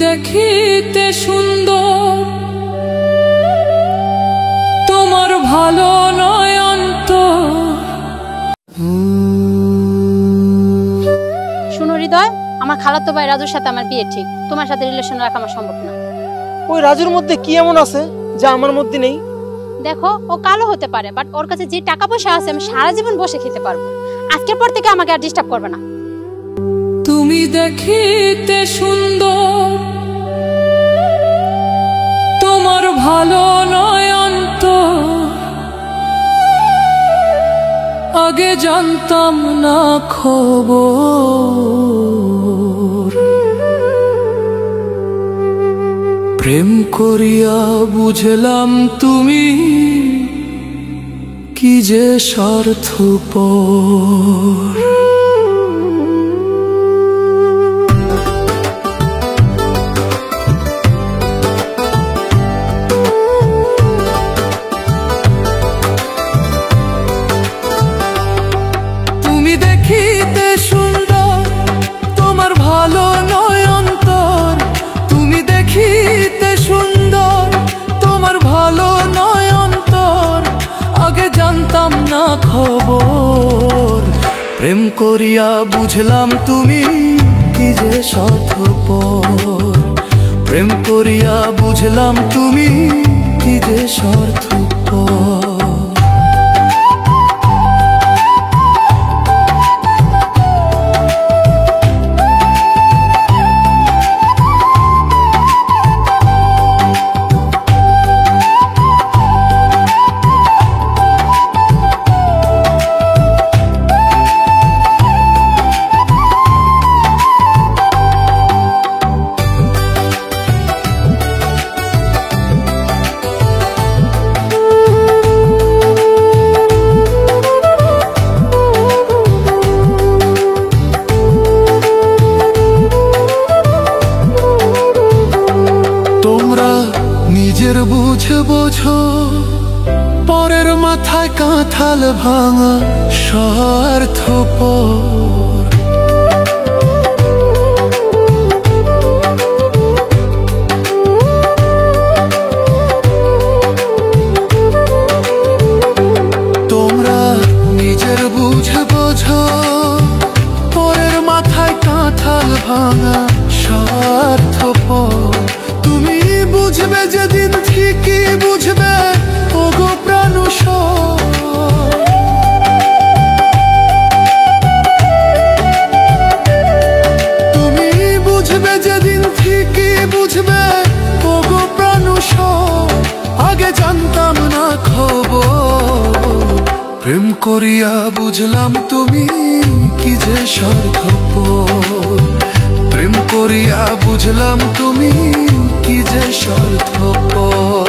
দেখিতে সুন্দর, তোমার ভালো নয় অন্তর। শুনো হৃদয়, আমার খালাতো ভাই রাজুর সাথে আমার বিয়ে ঠিক। তোমার সাথে রিলেশন রাখা আমার সম্ভব না। ওই রাজুর মধ্যে কি এমন আছে যা আমার মধ্যে নেই? দেখো, ও কালো হতে পারে, বাট ওর কাছে যে টাকা পয়সা আছে আমি সারা জীবন বসে খেতে পারবো। আজকের পর থেকে আমাকে আর ডিস্টার্ব করবে না। তুমি দেখিতে সুন্দর, তোমার ভালো নয় অন্তর। আগে জানতাম না খবর, প্রেম করিয়া বুঝলাম তুমি কি যে স্বার্থপর। তুমি দেখিতে সুন্দর, তোমার ভালো নয় অন্তর। তুমি দেখিতে সুন্দর, তোমার ভালো নয় অন্তর। আগে জানতাম না খবর, প্রেম করিয়া বুঝলাম তুমি কি যে স্বার্থপর। প্রেম করিয়া বুঝলাম তুমি কি যে স্বার্থপর। নিজের বুঝে বোঝো, পরের মাথায় কাঁঠাল ভাঙা স্বার্থপর। তোমরা নিজের বুঝে বোঝো, পরের মাথায় কাঁঠাল ভাঙা স্বার্থপর। তুমি বুঝবে যেদিন ঠিকই বুঝবে, ওগো প্রাণুষর। তুমি বুঝবে যেদিন ঠিকই বুঝবে, ওগো প্রাণুষর। আগে জানতাম না খবর, প্রেম করিয়া বুঝলাম তুমি কি যে স্বার্থপর। প্রেম করিয়া বুঝলাম তুমি কি যে স্বার্থপর।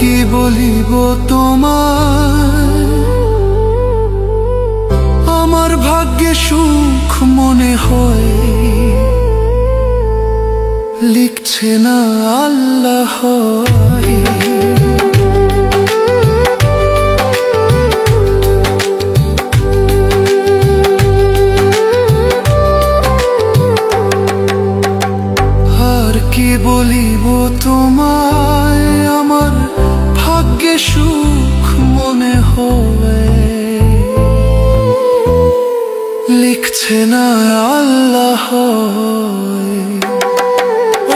কি বলিব তোমায়, আমার ভাগ্যে সুখ মনে হয়, লিখছে না আল্লাহ। আর কি বলিব তোমায়, আমার ভাগ্যে সুখ মনে হয়, লিখছে না আল্লাহ।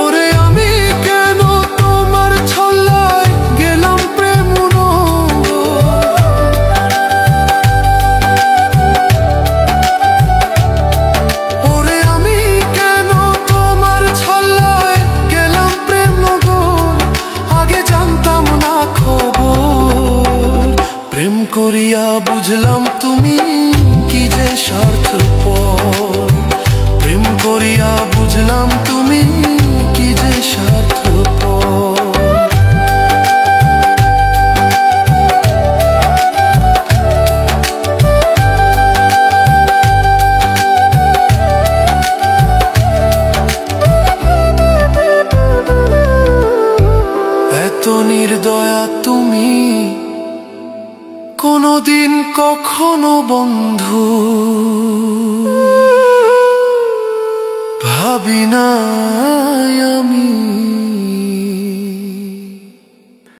ওরে আমি কেন তোমার ছল্লায় গেলাম প্রেম। ওরে আমি কেন তোমার ছল্লায় গেলাম প্রেম। আগে জানতাম না খবর, প্রেম করিয়া বুঝলাম তুমি কি যে স্বার্থপর। প্রেম করিয়া বুঝলাম তুমি কি যে স্বার্থপর। এত নির্দয়া তুমি কোনদিন কখনো বন্ধু।